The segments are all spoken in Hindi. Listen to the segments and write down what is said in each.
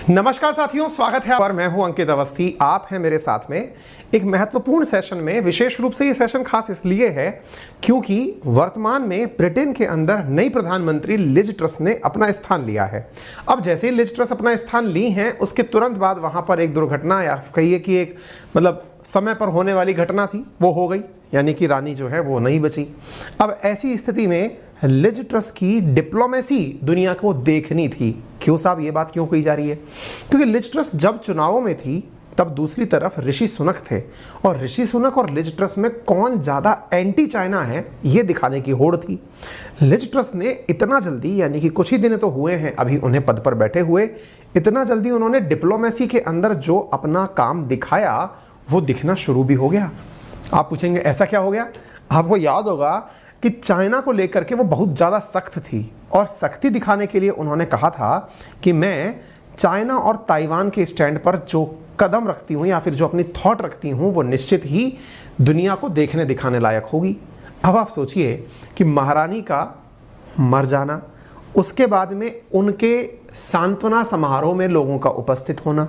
नमस्कार साथियों, स्वागत है और मैं हूं अंकित अवस्थी। आप हैं मेरे साथ में एक महत्वपूर्ण सेशन में। विशेष रूप से ये सेशन खास इसलिए है क्योंकि वर्तमान में ब्रिटेन के अंदर नई प्रधानमंत्री लिज ट्रस ने अपना स्थान लिया है। अब जैसे ही लिज ट्रस अपना स्थान ली हैं, उसके तुरंत बाद वहां पर एक दुर्घटना या कहिए कि एक समय पर होने वाली घटना थी, वो हो गई, यानी कि रानी जो है वो नहीं बची। अब ऐसी स्थिति में लिज ट्रस की डिप्लोमेसी दुनिया को देखनी थी। क्यों साहब, ये बात क्यों कही जा रही है? क्योंकि लिज ट्रस जब चुनावों में थी तब दूसरी तरफ ऋषि सुनक थे, और ऋषि सुनक और लिज ट्रस में कौन ज़्यादा एंटी चाइना है ये दिखाने की होड़ थी। लिज ट्रस ने इतना जल्दी, यानी कि कुछ ही दिन तो हुए हैं अभी उन्हें पद पर बैठे हुए, इतना जल्दी उन्होंने डिप्लोमेसी के अंदर जो अपना काम दिखाया वो दिखना शुरू भी हो गया। आप पूछेंगे ऐसा क्या हो गया? आपको याद होगा कि चाइना को लेकर के वो बहुत ज़्यादा सख्त थी, और सख्ती दिखाने के लिए उन्होंने कहा था कि मैं चाइना और ताइवान के स्टैंड पर जो कदम रखती हूँ या फिर जो अपनी थॉट रखती हूँ वो निश्चित ही दुनिया को देखने दिखाने लायक होगी। अब आप सोचिए कि महारानी का मर जाना, उसके बाद में उनके सांत्वना समारोह में लोगों का उपस्थित होना,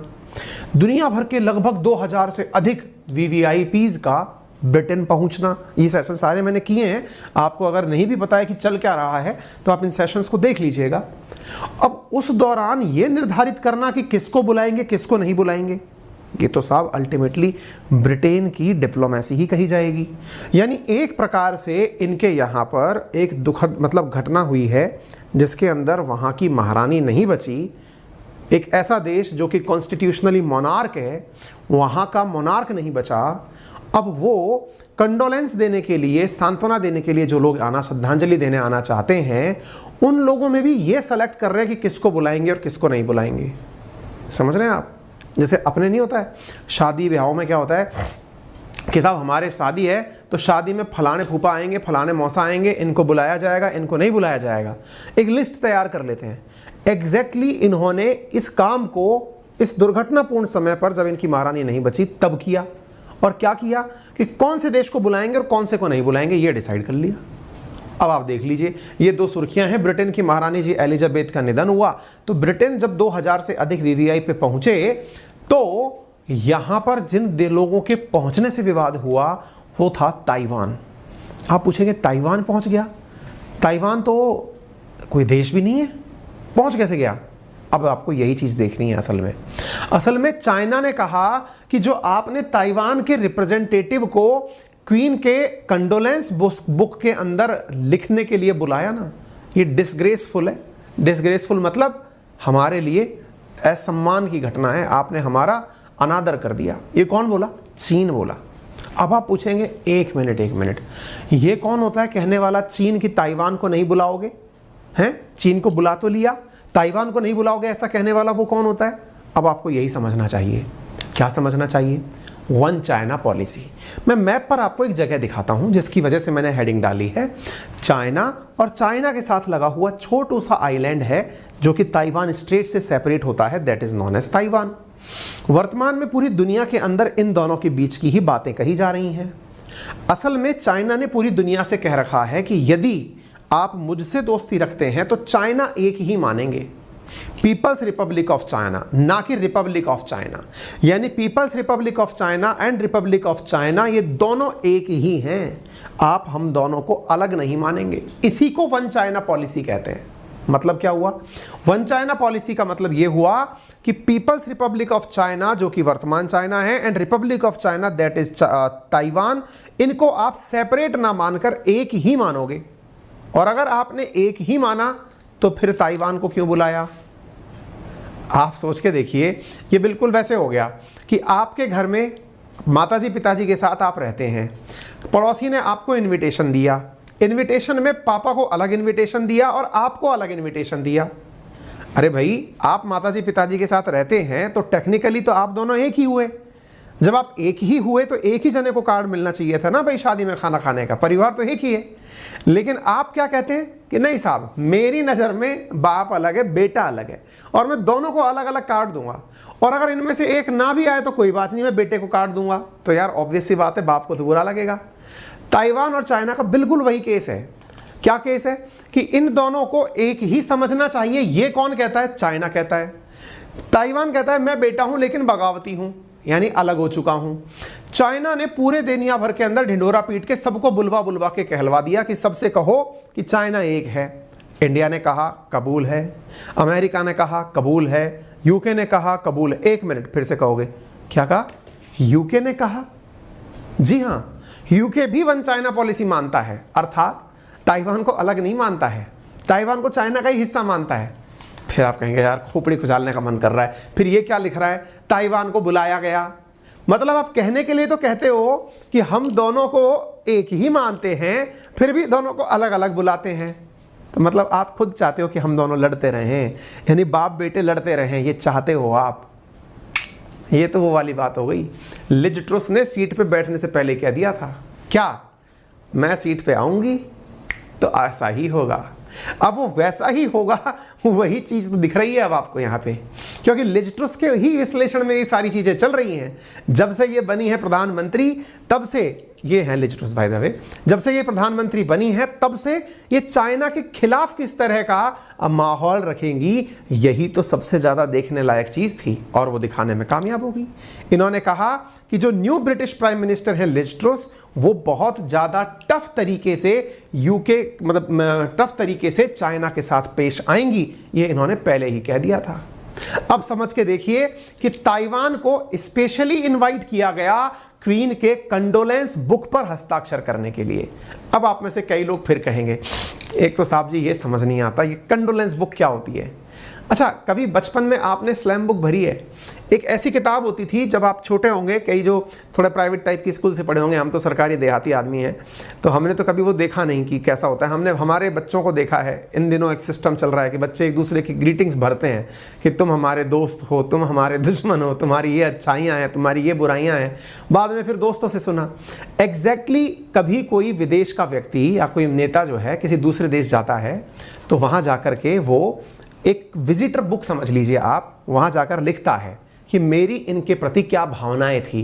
दुनिया भर के लगभग 2000 से अधिक वीवीआईपीज का ब्रिटेन पहुंचना, ये सेशन सारे मैंने किए हैं। आपको अगर नहीं भी पता है कि चल क्या रहा है तो आप इन सेशंस को देख लीजिएगा। अब उस दौरान ये निर्धारित करना कि किसको बुलाएंगे किसको नहीं बुलाएंगे, ये तो साहब अल्टीमेटली ब्रिटेन की डिप्लोमेसी ही कही जाएगी। यानी एक प्रकार से इनके यहाँ पर एक दुखद घटना हुई है जिसके अंदर वहाँ की महारानी नहीं बची। एक ऐसा देश जो कि कॉन्स्टिट्यूशनली मोनार्क है, वहाँ का मोनार्क नहीं बचा। अब वो कंडोलेंस देने के लिए, सांत्वना देने के लिए जो लोग श्रद्धांजलि देने आना चाहते हैं, उन लोगों में भी ये सेलेक्ट कर रहे हैं कि किसको बुलाएंगे और किसको नहीं बुलाएंगे। समझ रहे हैं आप? जैसे अपने नहीं होता है शादी ब्याहों में, क्या होता है कि साहब हमारे शादी है तो शादी में फलाने फूफा आएंगे, फलाने मौसा आएंगे, इनको बुलाया जाएगा, इनको नहीं बुलाया जाएगा, एक लिस्ट तैयार कर लेते हैं। एग्जैक्टली इन्होंने इस काम को इस दुर्घटनापूर्ण समय पर जब इनकी महारानी नहीं बची तब किया, और क्या किया कि कौन से देश को बुलाएंगे और कौन से को नहीं बुलाएंगे, ये डिसाइड कर लिया। अब आप देख लीजिए, ये दो सुर्खियां हैं। ब्रिटेन की महारानी जी एलिजाबेथ का निधन हुआ, तो ब्रिटेन जब 2000 से अधिक वीवीआई पे पहुंचे तो यहां पर जिन लोगों के पहुंचने से विवाद हुआ वो था ताइवान। आप पूछेंगे ताइवान पहुंच गया? ताइवान तो कोई देश भी नहीं है, पहुंच कैसे गया? अब आपको यही चीज देखनी है। असल में चाइना ने कहा कि जो आपने ताइवान के रिप्रेजेंटेटिव को क्वीन के कंडोलेंस बुक के अंदर लिखने के लिए बुलाया ना, ये डिसग्रेसफुल है। डिसग्रेसफुल मतलब हमारे लिए असम्मान की घटना है, आपने हमारा अनादर कर दिया। ये कौन बोला? चीन बोला। अब आप पूछेंगे एक मिनट, ये कौन होता है कहने वाला चीन की ताइवान को नहीं बुलाओगे? हैं, चीन को बुला तो लिया, ताइवान को नहीं बुलाओगे, ऐसा कहने वाला वो कौन होता है? अब आपको यही समझना चाहिए। क्या समझना चाहिए? One China policy. मैं मैप पर आपको एक जगह दिखाता हूं जिसकी वजह से मैंने हेडिंग डाली है चाइना, और चाइना के साथ लगा हुआ छोटू सा आइलैंड है जो कि ताइवान स्ट्रेट से सेपरेट होता है, that is known as Taiwan. वर्तमान में पूरी दुनिया के अंदर इन दोनों के बीच की ही बातें कही जा रही हैं। असल में चाइना ने पूरी दुनिया से कह रखा है कि यदि आप मुझसे दोस्ती रखते हैं तो चाइना एक ही मानेंगे, पीपल्स रिपब्लिक ऑफ चाइना, ना कि रिपब्लिक ऑफ चाइना। यानी People's Republic of China and Republic of China ये दोनों एक ही हैं, आप हम दोनों को अलग नहीं मानेंगे। इसी को वन चाइना पॉलिसी कहते हैं। मतलब क्या हुआ? वन चाइना पॉलिसी का मतलब यह हुआ कि पीपल्स रिपब्लिक ऑफ चाइना जो कि वर्तमान चाइना है, and Republic of China that is Taiwan, इनको आप सेपरेट ना मानकर एक ही मानोगे। और अगर आपने एक ही माना तो फिर ताइवान को क्यों बुलाया? आप सोच के देखिए, ये बिल्कुल वैसे हो गया कि आपके घर में माताजी पिताजी के साथ आप रहते हैं, पड़ोसी ने आपको इनविटेशन दिया, इनविटेशन में पापा को अलग इनविटेशन दिया और आपको अलग इनविटेशन दिया। अरे भाई, आप माताजी पिताजी के साथ रहते हैं तो टेक्निकली तो आप दोनों एक ही हुए। जब आप एक ही हुए तो एक ही जने को कार्ड मिलना चाहिए था ना भाई, शादी में खाना खाने का। परिवार तो एक ही है। लेकिन आप क्या कहते हैं कि नहीं साहब, मेरी नज़र में बाप अलग है, बेटा अलग है, और मैं दोनों को अलग अलग कार्ड दूंगा, और अगर इनमें से एक ना भी आए तो कोई बात नहीं, मैं बेटे को कार्ड दूंगा। तो यार ऑब्वियस सी बात है, बाप को तो बुरा लगेगा। ताइवान और चाइना का बिल्कुल वही केस है। क्या केस है कि इन दोनों को एक ही समझना चाहिए। ये कौन कहता है? चाइना कहता है। ताइवान कहता है मैं बेटा हूं लेकिन बगावती हूं, यानी अलग हो चुका हूं। चाइना ने पूरे दुनिया भर के अंदर ढिंडोरा पीट के सबको बुलवा बुलवा के कहलवा दिया कि सबसे कहो कि चाइना एक है। इंडिया ने कहा कबूल है, अमेरिका ने कहा कबूल है, यूके ने कहा कबूल है। एक मिनट फिर से कहोगे, क्या कहा? यूके ने कहा? जी हां, यूके भी वन चाइना पॉलिसी मानता है, अर्थात ताइवान को अलग नहीं मानता है, ताइवान को चाइना का ही हिस्सा मानता है। फिर आप कहेंगे यार खोपड़ी खुजालने का मन कर रहा है, फिर ये क्या लिख रहा है, ताइवान को बुलाया गया। मतलब आप कहने के लिए तो कहते हो कि हम दोनों को एक ही मानते हैं, फिर भी दोनों को अलग अलग बुलाते हैं। तो मतलब आप खुद चाहते हो कि हम दोनों लड़ते रहें, यानी बाप बेटे लड़ते रहें, ये चाहते हो आप। ये तो वो वाली बात हो गई। लिज ट्रुस ने सीट पे बैठने से पहले कह दिया था, क्या मैं सीट पे आऊंगी तो ऐसा ही होगा। अब वो वैसा ही होगा, वही चीज तो दिख रही है अब आपको यहाँ पे, क्योंकि लिज ट्रुस के ही विश्लेषण में ये सारी चीजें चल रही हैं। जब से ये बनी है प्रधानमंत्री तब से, ये है Liz Truss by the way, जब से ये प्रधानमंत्री बनी है तब से ये चाइना के खिलाफ किस तरह का माहौल रखेंगी, यही तो सबसे ज्यादा देखने लायक चीज थी, और वो दिखाने में कामयाब होगी। इन्होंने कहा कि जो न्यू ब्रिटिश प्राइम मिनिस्टर है लिज ट्रुस, वो बहुत ज्यादा टफ तरीके से यूके, मतलब टफ तरीके से चाइना के साथ पेश आएंगी, ये इन्होंने पहले ही कह दिया था। अब समझ के देखिए कि ताइवान को स्पेशली इनवाइट किया गया क्वीन के कंडोलेंस बुक पर हस्ताक्षर करने के लिए। अब आप में से कई लोग फिर कहेंगे, एक तो साहब जी ये समझ नहीं आता ये कंडोलेंस बुक क्या होती है। अच्छा, कभी बचपन में आपने स्लैम बुक भरी है? एक ऐसी किताब होती थी जब आप छोटे होंगे, कई जो थोड़ा प्राइवेट टाइप की स्कूल से पढ़े होंगे, हम तो सरकारी देहाती आदमी हैं, तो हमने तो कभी वो देखा नहीं कि कैसा होता है। हमने हमारे बच्चों को देखा है, इन दिनों एक सिस्टम चल रहा है कि बच्चे एक दूसरे की ग्रीटिंग्स भरते हैं कि तुम हमारे दोस्त हो, तुम हमारे दुश्मन हो, तुम्हारी ये अच्छाइयाँ हैं, तुम्हारी ये बुराइयाँ हैं। बाद में फिर दोस्तों से सुना। एग्जैक्टली कभी कोई विदेश का व्यक्ति या कोई नेता जो है किसी दूसरे देश जाता है तो वहाँ जा कर के वो एक विजिटर बुक समझ लीजिए आप, वहाँ जाकर लिखता है कि मेरी इनके प्रति क्या भावनाएं थी।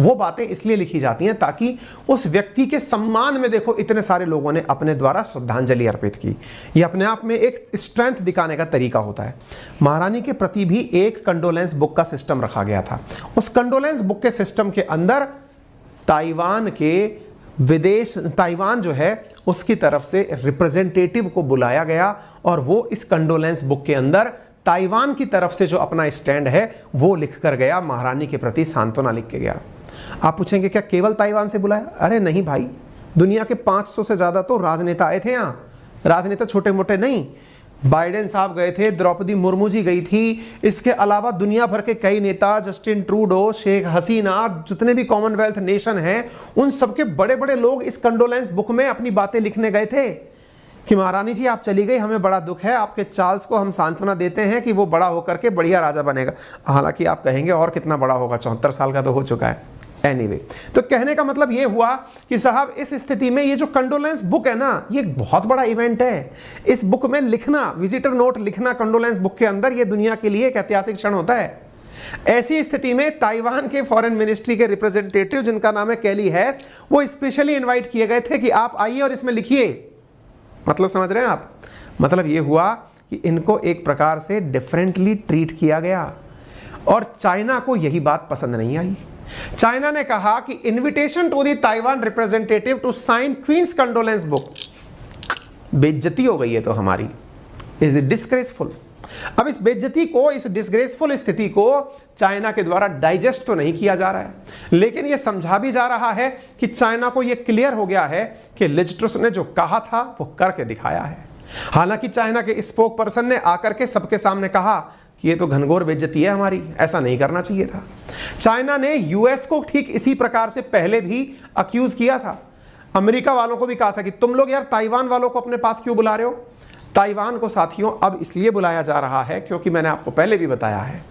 वो बातें इसलिए लिखी जाती हैं ताकि उस व्यक्ति के सम्मान में, देखो इतने सारे लोगों ने अपने द्वारा श्रद्धांजलि अर्पित की, ये अपने आप में एक स्ट्रेंथ दिखाने का तरीका होता है। महारानी के प्रति भी एक कंडोलेंस बुक का सिस्टम रखा गया था। उस कंडोलेंस बुक के सिस्टम के अंदर ताइवान के ताइवान जो है उसकी तरफ से रिप्रेजेंटेटिव को बुलाया गया, और वो इस कंडोलेंस बुक के अंदर ताइवान की तरफ से जो अपना स्टैंड है वो लिख कर गया, महारानी के प्रति सांत्वना लिख के गया। आप पूछेंगे क्या केवल ताइवान से बुलाया? अरे नहीं भाई, दुनिया के 500 से ज्यादा तो राजनेता आए थे यहाँ, राजनेता छोटे मोटे नहीं। बाइडेन साहब गए थे, द्रौपदी मुर्मू जी गई थी, इसके अलावा दुनिया भर के कई नेता, जस्टिन ट्रूडो, शेख हसीना, जितने भी कॉमनवेल्थ नेशन हैं, उन सबके बड़े बड़े लोग इस कंडोलेंस बुक में अपनी बातें लिखने गए थे कि महारानी जी आप चली गई, हमें बड़ा दुख है, आपके चार्ल्स को हम सांत्वना देते हैं कि वो बड़ा होकर के बढ़िया राजा बनेगा। हालांकि आप कहेंगे और कितना बड़ा होगा, 74 साल का तो हो चुका है। एनीवे, तो कहने का मतलब ये हुआ कि साहब इस स्थिति में ये जो कंडोलेंस बुक है ना, ये बहुत बड़ा इवेंट है। इस बुक में लिखना, विजिटर नोट लिखना कंडोलेंस बुक के अंदर, ये दुनिया के लिए एक ऐतिहासिक क्षण होता है। ऐसी स्थिति में ताइवान के फॉरेन मिनिस्ट्री के रिप्रेजेंटेटिव, जिनका नाम है कैली हैस, वो स्पेशली इन्वाइट किए गए थे कि आप आइए और इसमें लिखिए। मतलब समझ रहे हैं आप? मतलब ये हुआ कि इनको एक प्रकार से डिफरेंटली ट्रीट किया गया, और चाइना को यही बात पसंद नहीं आई। चाइना ने कहा कि invitation to the Taiwan representative to sign Queen's condolence book, बेइज्जती हो गई है तो हमारी, इज डिस्ग्रेसफुल। अब इस बेइज्जती को, इस डिस्ग्रेसफुल स्थिति को चाइना के द्वारा डाइजेस्ट तो नहीं किया जा रहा है, लेकिन यह समझा भी जा रहा है कि चाइना को यह क्लियर हो गया है कि लिज ट्रुस ने जो कहा था वो करके दिखाया है। हालांकि चाइना के स्पोक पर्सन ने आकर के सबके सामने कहा कि ये तो घनघोर बेइज्जती है हमारी, ऐसा नहीं करना चाहिए था। चाइना ने यूएस को ठीक इसी प्रकार से पहले भी अक्यूज किया था। अमेरिका वालों को भी कहा था कि तुम लोग यार ताइवान वालों को अपने पास क्यों बुला रहे हो। ताइवान को साथियों अब इसलिए बुलाया जा रहा है क्योंकि मैंने आपको पहले भी बताया है,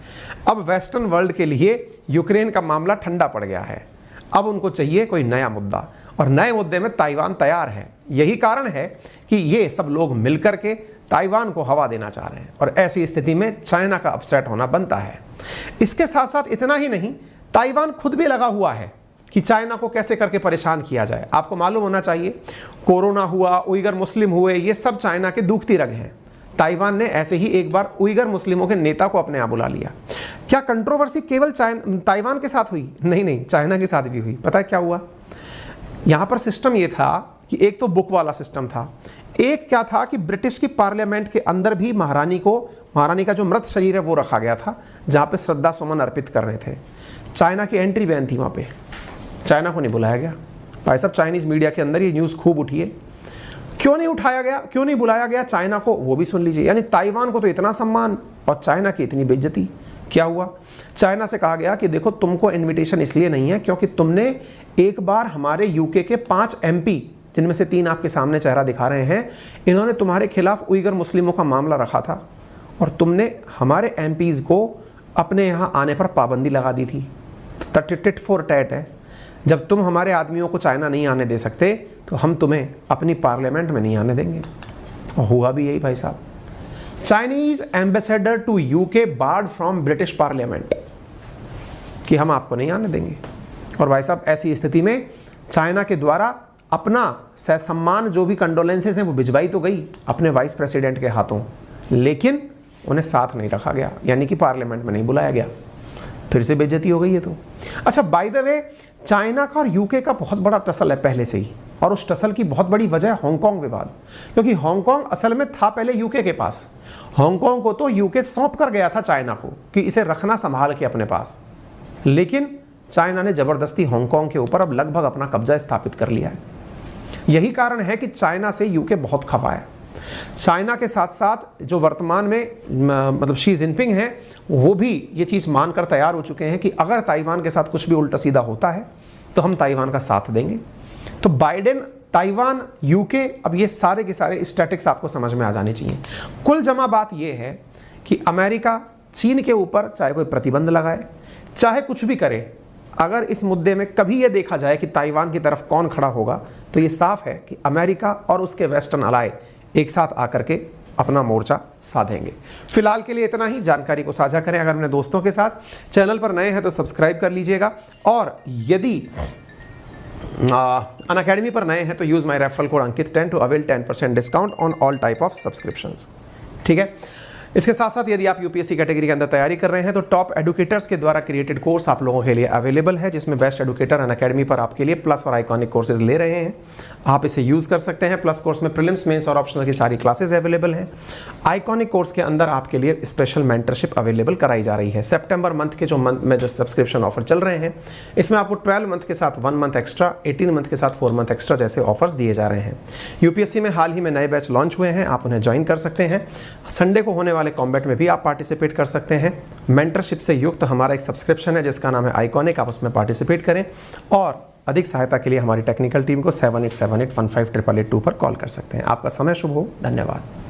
अब वेस्टर्न वर्ल्ड के लिए यूक्रेन का मामला ठंडा पड़ गया है। अब उनको चाहिए कोई नया मुद्दा, और नए मुद्दे में ताइवान तैयार है। यही कारण है कि ये सब लोग मिलकर के ताइवान को हवा देना चाह रहे हैं, और ऐसी स्थिति में चाइना का अपसेट होना बनता है। इसके साथ साथ इतना ही नहीं, ताइवान खुद भी लगा हुआ है कि चाइना को कैसे करके परेशान किया जाए। आपको मालूम होना चाहिए, कोरोना हुआ, उइगर मुस्लिम हुए, ये सब चाइना के दुखती रग हैं। ताइवान ने ऐसे ही एक बार उइगर मुस्लिमों के नेता को अपने यहाँ बुला लिया। क्या कंट्रोवर्सी केवल ताइवान के साथ हुई? नहीं, चाइना के साथ भी हुई। पता है क्या हुआ? यहाँ पर सिस्टम ये था कि एक तो बुक वाला सिस्टम था, एक क्या था कि ब्रिटिश की पार्लियामेंट के अंदर भी महारानी का जो मृत शरीर है वो रखा गया था, जहाँ पे श्रद्धा सुमन अर्पित करने थे। चाइना की एंट्री बैन थी वहाँ पे, चाइना को नहीं बुलाया गया। भाई साहब, चाइनीज़ मीडिया के अंदर ये न्यूज़ खूब उठी है। क्यों नहीं उठाया गया, क्यों नहीं बुलाया गया चाइना को, वो भी सुन लीजिए। यानी ताइवान को तो इतना सम्मान और चाइना की इतनी बेइज्जती। क्या हुआ? चाइना से कहा गया कि देखो, तुमको इनविटेशन इसलिए नहीं है क्योंकि तुमने एक बार हमारे यूके के 5 MP, जिनमें से 3 आपके सामने चेहरा दिखा रहे हैं, इन्होंने तुम्हारे खिलाफ उइगर मुस्लिमों का मामला रखा था और तुमने हमारे MPs को अपने यहाँ आने पर पाबंदी लगा दी थी। तो टिट फॉर टैट है। जब तुम हमारे आदमियों को चाइना नहीं आने दे सकते तो हम तुम्हें अपनी पार्लियामेंट में नहीं आने देंगे। और हुआ भी यही भाई साहब। Chinese ambassador to UK barred from British Parliament कि हम आपको नहीं आने देंगे। और भाई साहब, ऐसी स्थिति में चाइना के द्वारा अपना सहसम्मान जो भी कंडोलेंसेस हैं वो भिजवाई तो गई अपने वाइस प्रेसिडेंट के हाथों, लेकिन उन्हें साथ नहीं रखा गया, यानी कि पार्लियामेंट में नहीं बुलाया गया। फिर से बेइज्जती हो गई है। तो अच्छा, बाय द वे, चाइना का और यूके का बहुत बड़ा टसल है पहले से ही, और उस टसल की बहुत बड़ी वजह है हांगकांग विवाद। क्योंकि हांगकांग असल में था पहले यूके के पास। हांगकांग को तो यूके सौंप कर गया था चाइना को कि इसे रखना संभाल के अपने पास, लेकिन चाइना ने जबरदस्ती हांगकांग के ऊपर अब लगभग अपना कब्जा स्थापित कर लिया है। यही कारण है कि चाइना से यूके बहुत खफा है। चाइना के साथ साथ जो वर्तमान में मतलब शी जिनपिंग है, वो भी ये चीज़ मानकर तैयार हो चुके हैं कि अगर ताइवान के साथ कुछ भी उल्टा सीधा होता है तो हम ताइवान का साथ देंगे। तो बाइडेन, ताइवान, यूके, अब ये सारे के सारे स्टैटिक्स आपको समझ में आ जाने चाहिए। कुल जमा बात ये है कि अमेरिका चीन के ऊपर चाहे कोई प्रतिबंध लगाए, चाहे कुछ भी करे, अगर इस मुद्दे में कभी ये देखा जाए कि ताइवान की तरफ कौन खड़ा होगा, तो ये साफ है कि अमेरिका और उसके वेस्टर्न अलाय एक साथ आकर के अपना मोर्चा साधेंगे। फिलहाल के लिए इतना ही। जानकारी को साझा करें अगर अपने दोस्तों के साथ। चैनल पर नए हैं तो सब्सक्राइब कर लीजिएगा, और यदि अनअकैडमी पर नए हैं तो यूज़ माई रेफरल कोड अंकित10 to avail 10% discount on all type of subscriptions. ठीक है। इसके साथ साथ यदि आप यूपीएससी कैटेगरी के अंदर तैयारी कर रहे हैं तो टॉप एडुकेटर्स के द्वारा क्रिएटेड कोर्स आप लोगों के लिए अवेलेबल है, जिसमें बेस्ट एडुकेटर अनअकैडमी पर आपके लिए प्लस और आइकॉनिक कोर्सेज ले रहे हैं। आप इसे यूज़ कर सकते हैं। प्लस कोर्स में प्रीलिम्स, मेंस और ऑप्शनल की सारी क्लासेज अवेलेबल हैं। आइकॉनिक कोर्स के अंदर आपके लिए स्पेशल मेंटरशिप अवेलेबल कराई जा रही है। सितंबर मंथ के जो सब्सक्रिप्शन ऑफर चल रहे हैं, इसमें आपको 12 मंथ के साथ 1 मंथ एक्स्ट्रा, 18 मंथ के साथ 4 मंथ एक्स्ट्रा जैसे ऑफर्स दिए जा रहे हैं। यूपीएससी में हाल ही में नए बैच लॉन्च हुए हैं, आप उन्हें ज्वाइन कर सकते हैं। संडे को होने वाले कॉम्बैट में भी आप पार्टिसिपेट कर सकते हैं। मेंटरशिप से युक्त हमारा एक सब्सक्रिप्शन है जिसका नाम है आइकॉनिक, आप उसमें पार्टिसिपेट करें। और अधिक सहायता के लिए हमारी टेक्निकल टीम को 7878158882 पर कॉल कर सकते हैं। आपका समय शुभ हो। धन्यवाद।